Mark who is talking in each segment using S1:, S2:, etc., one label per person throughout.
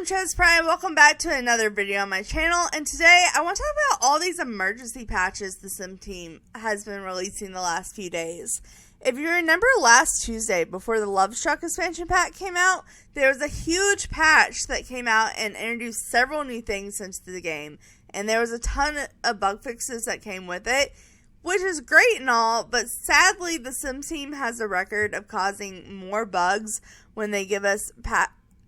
S1: ChezPride, welcome back to another video on my channel, and today I want to talk about all these emergency patches the Sim team has been releasing the last few days. If you remember last Tuesday, before the Love Struck expansion pack came out, there was a huge patch that came out and introduced several new things into the game, and there was a ton of bug fixes that came with it, which is great and all, but sadly the Sim team has a record of causing more bugs when they give us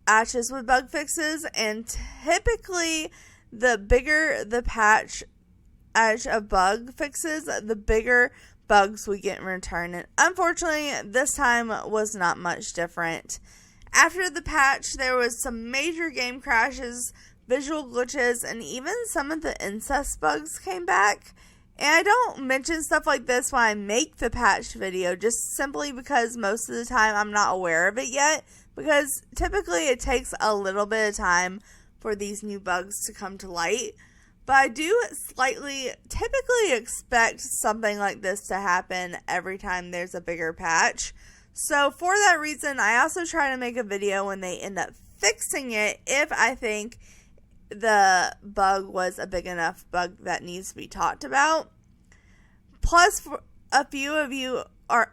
S1: patches with bug fixes, and typically the bigger the patch of bug fixes, the bigger bugs we get in return. And unfortunately, this time was not much different. After the patch, there was some major game crashes, visual glitches, and even some of the incest bugs came back. And I don't mention stuff like this when I make the patch video, just simply because most of the time I'm not aware of it yet, because typically it takes a little bit of time for these new bugs to come to light. But I do typically expect something like this to happen every time there's a bigger patch. So for that reason, I also try to make a video when they end up fixing it if I think the bug was a big enough bug that needs to be talked about. Plus, a few of you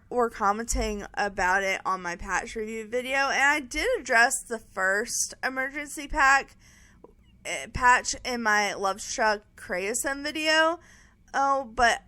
S1: were commenting about it on my patch review video, and I did address the first emergency patch in my Love Struck Creasim video. But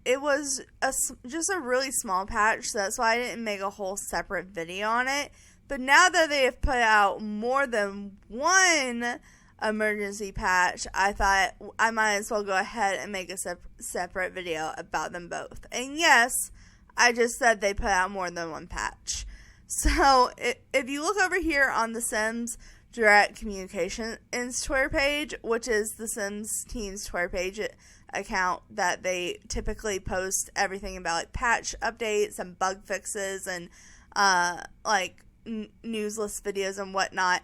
S1: it was just a really small patch, so that's why I didn't make a whole separate video on it. But now that they have put out more than one emergency patch, I thought I might as well go ahead and make a separate video about them both. And yes, I just said they put out more than one patch. So if you look over here on the Sims Direct Communications Twitter page, which is the Sims team's Twitter page account that they typically post everything about, like patch updates and bug fixes and like news list videos and whatnot,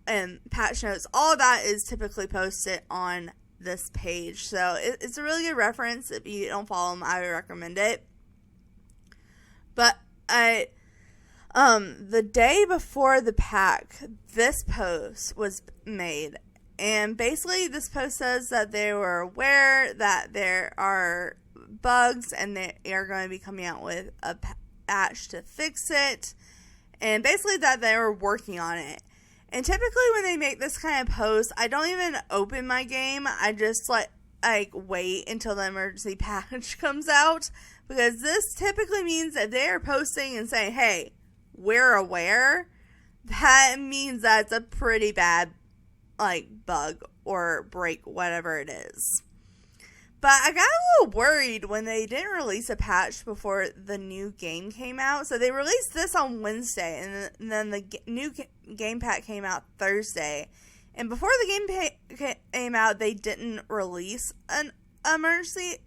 S1: and patch notes, all that is typically posted on this page. So it's a really good reference. If you don't follow them, I would recommend it. But the day before the pack, this post was made, and basically this post says that they were aware that there are bugs and they are going to be coming out with a patch to fix it, and basically that they were working on it. And typically when they make this kind of post, I don't even open my game. I just like wait until the emergency patch comes out, because this typically means that they are posting and saying, hey, we're aware. That means that's a pretty bad bug or break, whatever it is. But I got a little worried when they didn't release a patch before the new game came out. So they released this on Wednesday, and then the new game pack came out Thursday. And before the game came out, they didn't release an emergency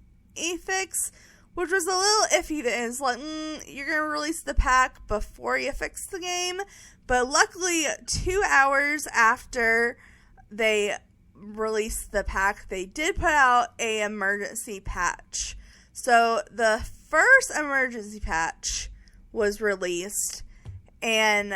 S1: fix, which was a little iffy. It's like, you're going to release the pack before you fix the game. But luckily, 2 hours after they released the pack, they did put out a emergency patch. So the first emergency patch was released, and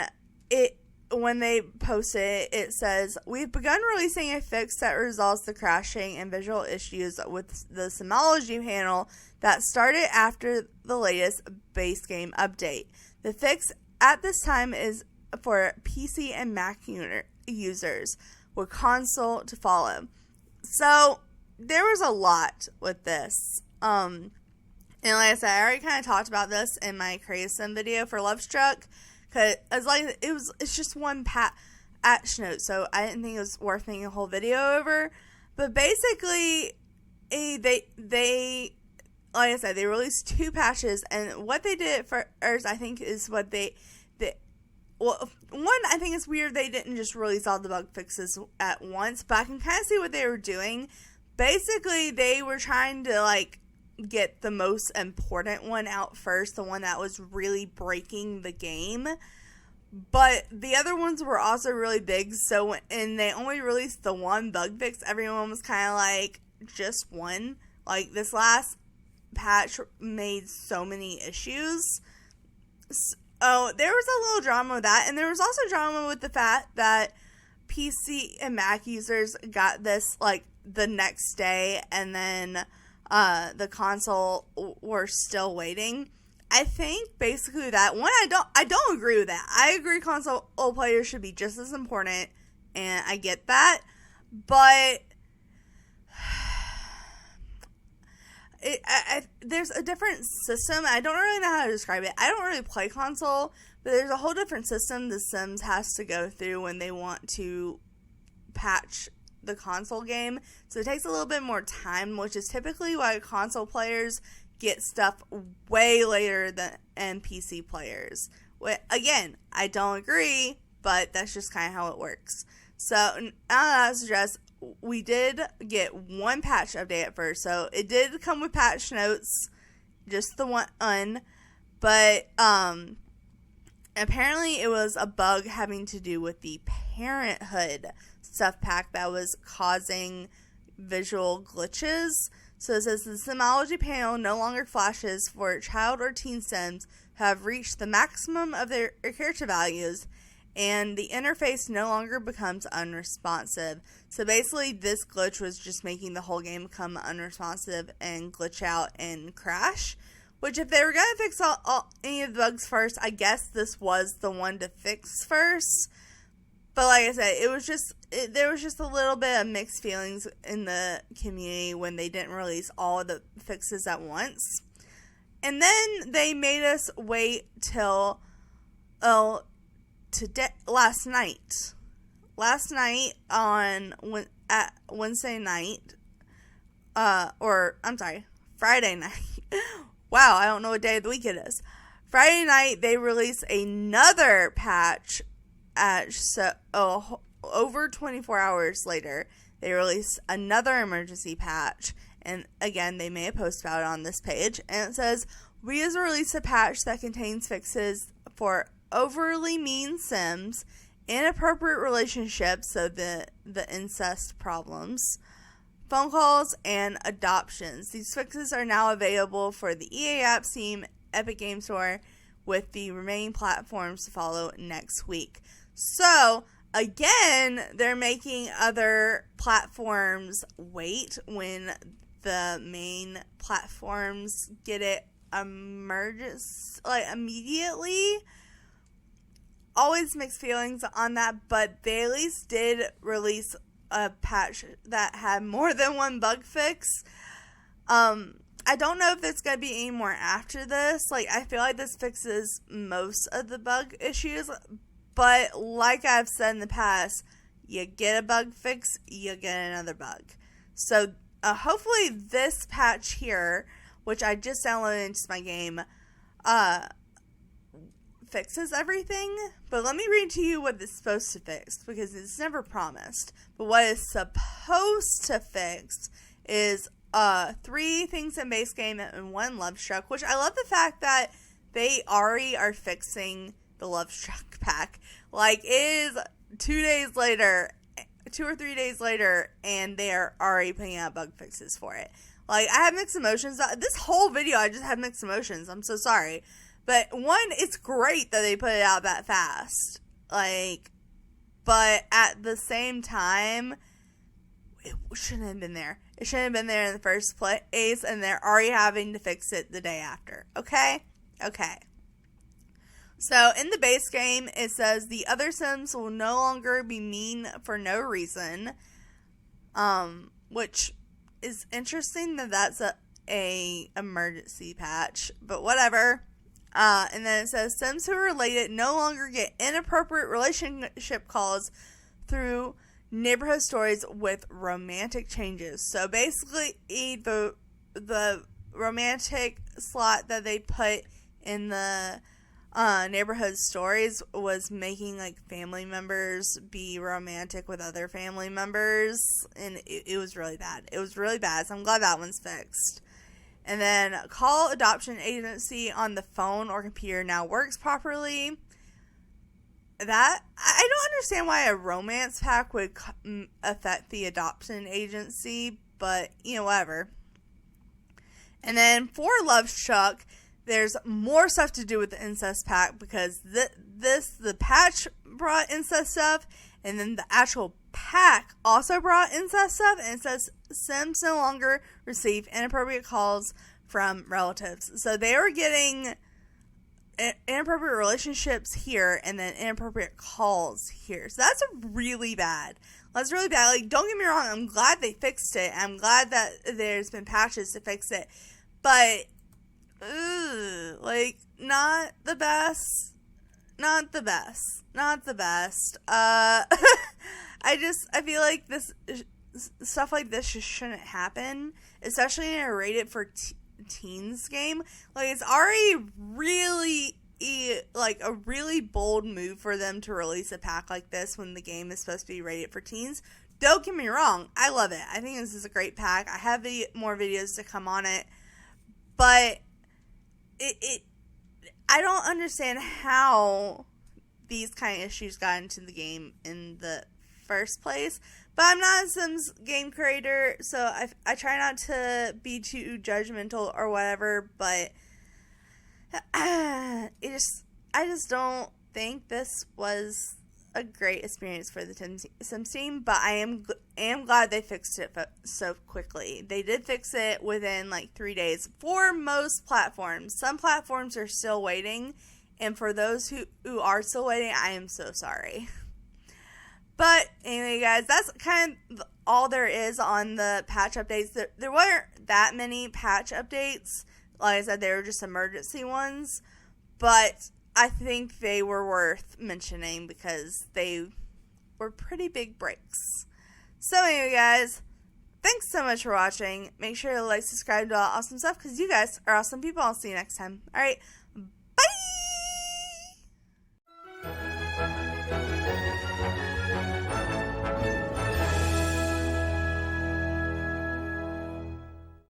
S1: when they posted it, it says, we've begun releasing a fix that resolves the crashing and visual issues with the Simology panel that started after the latest base game update. The fix at this time is for PC and Mac users, with console to follow. So there was a lot with this. And like I said, I already kind of talked about this in my Creasim video for Love Struck, because it's just one patch note, so I didn't think it was worth making a whole video over. But basically, they like I said, they released 2 patches, and what they did first, I think, is what well, one, I think it's weird they didn't just release all the bug fixes at once, but I can kind of see what they were doing. Basically, they were trying to, get the most important one out first, the one that was really breaking the game. But the other ones were also really big, so when they only released the one bug fix, everyone was kind of like, just one? Like, this last patch made so many issues. Oh, there was a little drama with that, and there was also drama with the fact that PC and Mac users got this like the next day, and then the console were still waiting. I think basically that one, I don't agree with that. I agree console players should be just as important, and I get that, but there's a different system. I don't really know how to describe it. I don't really play console, but there's a whole different system the Sims has to go through when they want to patch the console game. So it takes a little bit more time, which is typically why console players get stuff way later than PC players. Again, I don't agree, but that's just kind of how it works. So now that I suggest, we did get one patch update at first, so it did come with patch notes, just the one, but apparently it was a bug having to do with the Parenthood stuff pack that was causing visual glitches. So it says the Simology panel no longer flashes for child or teen Sims who have reached the maximum of their character values, and the interface no longer becomes unresponsive. So basically this glitch was just making the whole game become unresponsive and glitch out and crash. Which, if they were going to fix any of the bugs first, I guess this was the one to fix first. But like I said, there was just a little bit of mixed feelings in the community when they didn't release all of the fixes at once. And then they made us wait till last night. Last night at Wednesday night, Friday night. Wow, I don't know what day of the week it is. Friday night, they released another patch. Over 24 hours later, they released another emergency patch. And again, they made a post about it on this page. And it says, we has released a patch that contains fixes for overly mean Sims, inappropriate relationships, so the incest problems, phone calls, and adoptions. These fixes are now available for the EA App, Steam, Epic Game Store, with the remaining platforms to follow next week. So, again, they're making other platforms wait when the main platforms get it immediately. Always mixed feelings on that, but they at least did release a patch that had more than one bug fix. I don't know if there's going to be any more after this. I feel like this fixes most of the bug issues, but like I've said in the past, you get a bug fix, you get another bug. So hopefully this patch here, which I just downloaded into my game, fixes everything. But let me read to you what it's supposed to fix, because it's never promised. But what it's supposed to fix is 3 things in base game and 1 Love Struck, which I love the fact that they already are fixing the Love Struck pack. It is 2 or 3 days later, and they are already putting out bug fixes for it. I have mixed emotions. This whole video, I just had mixed emotions. I'm so sorry. But one, it's great that they put it out that fast. But at the same time, it shouldn't have been there. It shouldn't have been there in the first place, and they're already having to fix it the day after. Okay? Okay. So, in the base game, it says the other Sims will no longer be mean for no reason. Which is interesting that that's a emergency patch, but whatever. And then it says Sims who are related no longer get inappropriate relationship calls through neighborhood stories with romantic changes. So basically, the romantic slot that they put in the neighborhood stories was making family members be romantic with other family members, and it was really bad. It was really bad, so I'm glad that one's fixed. And then call adoption agency on the phone or computer now works properly. That, I don't understand why a romance pack would affect the adoption agency, but, whatever. And then for Love Struck, there's more stuff to do with the incest pack, because the patch brought incest stuff, And then the actual pack also brought incest stuff, and it says Sims no longer receive inappropriate calls from relatives. So they were getting inappropriate relationships here and then inappropriate calls here. So that's really bad. That's really bad. Like, don't get me wrong, I'm glad they fixed it. I'm glad that there's been patches to fix it. But, like, not the best. Not the best. Not the best. I feel like this stuff like this just shouldn't happen, especially in a rated for teens game. Like, it's already really like a really bold move for them to release a pack like this when the game is supposed to be rated for teens. Don't get me wrong, I love it. I think this is a great pack. I have more videos to come on it, but I don't understand how these kind of issues got into the game in the first place. But I'm not a Sims game creator, so I try not to be too judgmental or whatever, but I just don't think this was a great experience for the Sims team, but I am glad they fixed it so quickly. They did fix it within like 3 days for most platforms. Some platforms are still waiting, and for those who are still waiting, I am so sorry. But anyway, guys, that's kind of all there is on the patch updates. There weren't that many patch updates. Like I said, they were just emergency ones, but I think they were worth mentioning because they were pretty big breaks. So anyway, guys, thanks so much for watching. Make sure to like, subscribe to all awesome stuff because you guys are awesome people. I'll see you next time. All right. Bye!